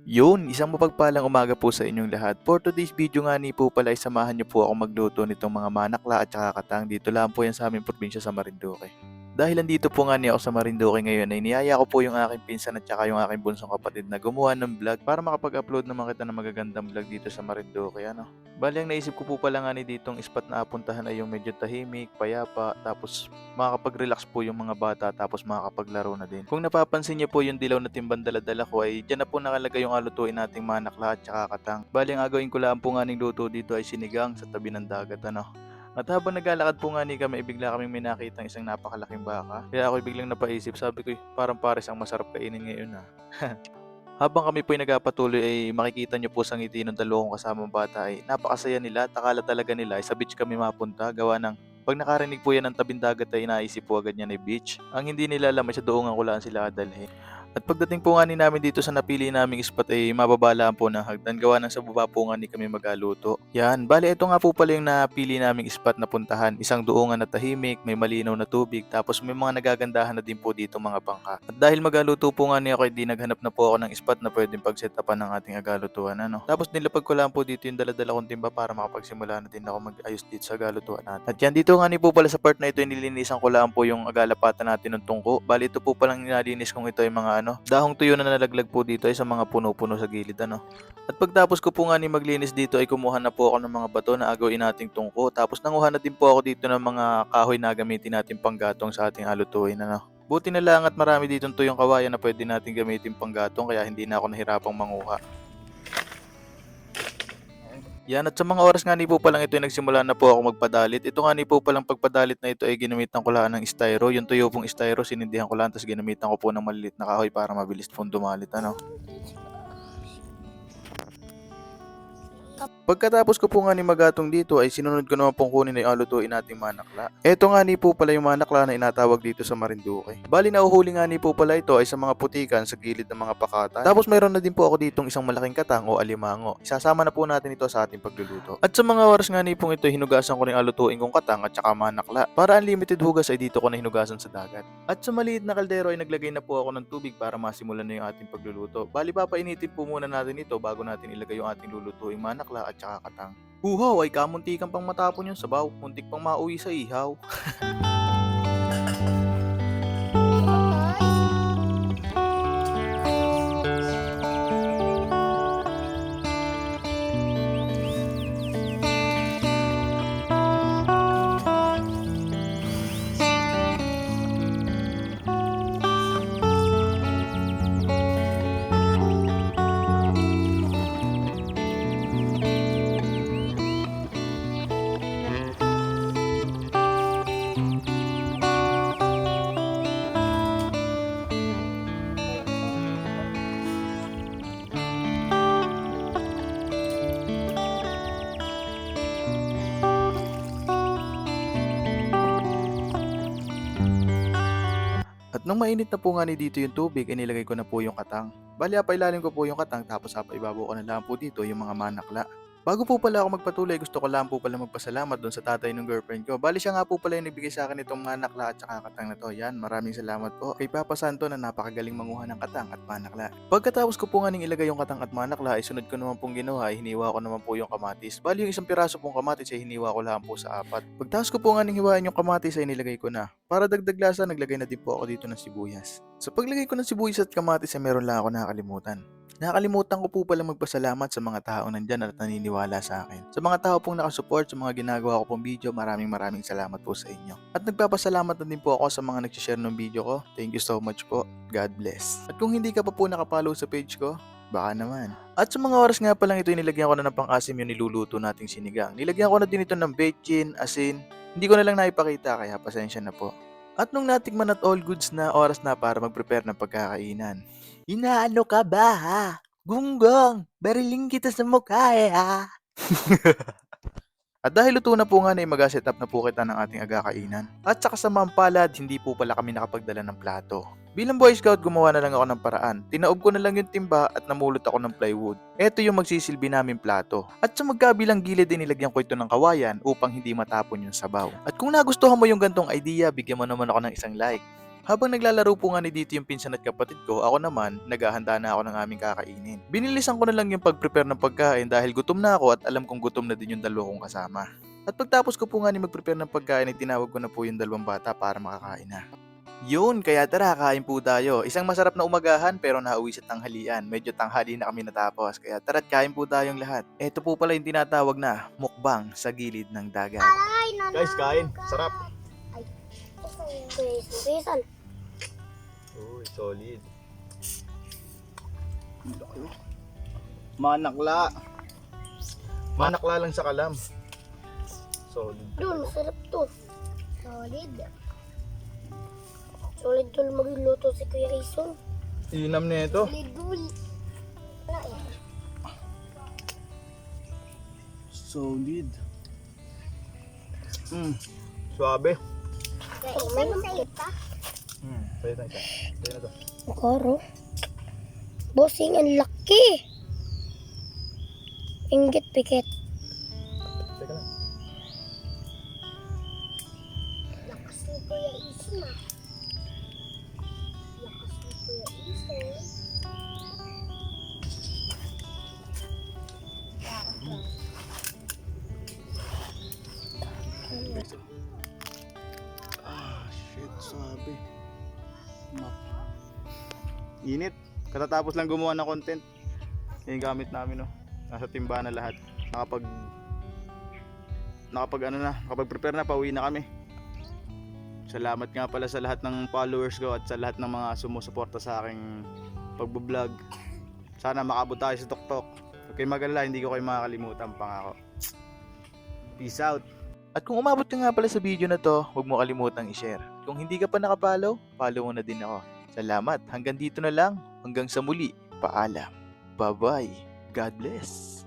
Yun, isang mapagpalang umaga po sa inyong lahat. For today's video nga ni po pala, samahan niyo po ako magluto nitong mga manakla at saka katang. Dito lang po yan sa aming probinsya sa Marinduque. Dahil nandito po nga ni ako sa Marinduque ngayon ay niyaya ko po yung aking pinsan at saka yung aking bunsong kapatid na gumawa ng vlog para makapag-upload naman kita ng magagandang vlog dito sa Marinduque. Bali, ang naisip ko po pala nga ni ditong spot na apuntahan ay yung medyo tahimik, payapa, tapos makakapag-relax po yung mga bata tapos makakapaglaro na din. Kung napapansin niyo po yung dilaw na timbang dala-dala ko ay dyan na po nakalagay yung alutuin nating manakla at saka katang. Bali, ang agawin ko lang po nga ng luto dito ay sinigang sa tabi ng dagat. At habang naglalakad po nga ni kami, bigla kaming may nakitang isang napakalaking baka. Kaya ako biglang napaisip, sabi ko, parang pares ang masarap kainin ngayon Habang kami po'y nagpapatuloy ay makikita niyo po sa ngiti ng dalawang kasamang bata ay napakasaya nila at akala talaga nila ay sa beach kami mapunta gawa ng pag nakarinig po yan ng tabing dagat ay naisip po agad niya na beach. Ang hindi nila alam ay sa doongan ko lang sila dadalhin. At pagdating po nga ni namin dito sa napili naming spot ay mababalaan po ng hagdan gawa ng sa baba po nga ni kami magaluto. Yan, bali ito nga po pala yung napili naming spot na puntahan. Isang doongan na tahimik, may malinaw na tubig, tapos may mga nagagandahan na din po dito mga bangka. At dahil magaluto po nga ni ako, di naghanap na po ako ng spot na pwedeng pag-setapan ng ating agalutuan. Tapos nilapag ko lang po dito yung daladala kong timba para makapagsimula na din ako mag-ayos dito sa agalutuan natin. At yan, dito nga ni po pala sa part na ito, nililinisan ko lang po yung agalapatan natin ng tungko. Bali ito po palang nilalinis kong ito yung mga dahong tuyo na nalaglag po dito ay sa mga puno-puno sa gilid At pagtapos ko po nga ni maglinis dito ay kumuha na po ako ng mga bato na agawin nating tungko. Tapos nanguha na din po ako dito ng mga kahoy na gamitin natin panggatong sa ating alutuin Buti na lang at marami ditong tuyong kawayan na pwede natin gamitin panggatong kaya hindi na ako nahirapang manguha. Yan, at sa mga oras nga ni po palang ito ay nagsimula na po ako magpadalit. Ito nga ni po palang pagpadalit na ito ay ginamitan ko lang ng styro. Yung tuyo pong styro, sinindihan ko lang tapos ginamitan ko po ng maliit na kahoy para mabilis pong dumalit Pagkatapos ko po nga ni magatong dito ay sinunod ko naman pong kunin na yung alutuin nating manakla. Eto nga ni po pala yung manakla na inatawag dito sa Marinduque. Bali nauhuli nga ni po pala ito ay sa mga putikan sa gilid ng mga pakatan. Tapos mayroon na din po ako ditong isang malaking katang o alimango. Isasama na po natin ito sa ating pagluluto. At sa mga oras nga ni pong ito hinugasan ko rin alutuin kong katang at saka manakla. Para unlimited hugas ay dito ko na hinugasan sa dagat. At sa maliit na kaldero ay naglagay na po ako ng tubig para masimulan na yung ating pagluluto. Bali papainitin po muna natin ito bago natin ilagay yung ating lulutuing manakla at saka katang. Uhaw ay kamuntikan pang matapon yung sabaw, muntik pang mauwi sa ihaw. At nung mainit na po nga ni dito yung tubig, inilagay ko na po yung katang. Bali, apailalim ko po yung katang tapos apaibabaw ko na lang po dito yung mga manakla. Bago po pala ako magpatuloy, gusto ko lang po pala magpasalamat doon sa tatay ng girlfriend ko. Bali siya nga po pala yung nagbigay sa akin itong manakla at saka katang na to. Yan, maraming salamat po kay Papa Santo na napakagaling manguha ng katang at manakla. Pagkatapos ko po nga ning ilagay yung katang at manakla, ay sunod ko naman pong ginawa, hiniwa ko naman po yung kamatis. Bali yung isang piraso pong kamatis ay hiniwa ko lang po sa apat. Pagtapos ko po nga ning hiwain yung kamatis ay nilagay ko na. Para dagdag lasa, naglagay na din po ako dito ng sibuyas. Sa paglagay ko ng sibuyas at kamatis ay meron lang ako nakakalimutan. Nakalimutan ko po pala magpasalamat sa mga taong nandyan at naniniwala sa akin. Sa mga tao pong nakasupport sa mga ginagawa ko pong video, maraming salamat po sa inyo. At nagpapasalamat na din po ako sa mga nagsishare ng video ko. Thank you so much po. God bless. At kung hindi ka pa po nakapollow sa page ko, baka naman. At sa mga oras nga pa lang ito, nilagyan ko na ng pang-asim yung niluluto nating sinigang. Nilagyan ko na din ito ng bechin, asin. Hindi ko na lang naipakita kaya pasensya na po. At nung natikman at all goods na, oras na para mag-prepare ng pagkakainan. Inaano ka ba ha? Gunggong, bariling kita sa mukha ha? At dahil luto na po nga na mag-set up na po kita ng ating agakainan. At sa kasamaang palad, hindi po pala kami nakapagdala ng plato. Bilang Boy Scout, gumawa na lang ako ng paraan. Tinaob ko na lang yung timba at namulot ako ng plywood. Ito yung magsisilbi namin plato. At sa magkabilang gilid din nilagyan ko ito ng kawayan upang hindi matapon yung sabaw. At kung nagustuhan mo yung gantong idea, bigyan mo naman ako ng isang like. Habang naglalaro po nga ni dito yung pinsan at kapatid ko, ako naman, naghahanda na ako ng aming kakainin. Binilisan ko na lang yung pag-prepare ng pagkain dahil gutom na ako at alam kong gutom na din yung dalawa kong kasama. At pagtapos ko po nga ni mag-prepare ng pagkain, ay tinawag ko na po yung dalawang bata para makakain na. Yun, kaya tara, kain po tayo. Isang masarap na umagahan pero nauwi sa tanghalian. Medyo tanghali na kami natapos. Kaya tara't kain po tayong lahat. Ito po pala yung tinatawag na mukbang sa gilid ng dagat. Guys, kain. Sarap. Besan. Uy, solid. Manakla. Manakla lang sa kalam. Solid. Dun, masarap to. Solid. Solid to magluluto si Kuya Ison. Inam na ito. Solid dul. Wala eh. Solid. Suabe. May masayit pa? Pwede na siya. Pwede na to. Makaro. Bossing, ang laki. Inggit pikit. Teka lang. Lakas ni Kuya Ison ah. Lakas ni Kuya Ison. Shit, sabi. Init. Katatapos lang gumawa ng content. Yung gamit namin, no. Nasa timba na lahat. Nakapag-prepare na, pauwi na kami. Salamat nga pala sa lahat ng followers ko at sa lahat ng mga sumusuporta sa aking pagbo-vlog. Sana makabot tayo sa tuktok. Okay, magalala, hindi ko kayo makakalimutan, pangako. Peace out. At kung umabot ka nga pala sa video na to, huwag mo kalimutang i-share. Kung hindi ka pa nakapollow, follow mo na din ako. Salamat, hanggang dito na lang. Hanggang sa muli, paalam. Bye-bye. God bless.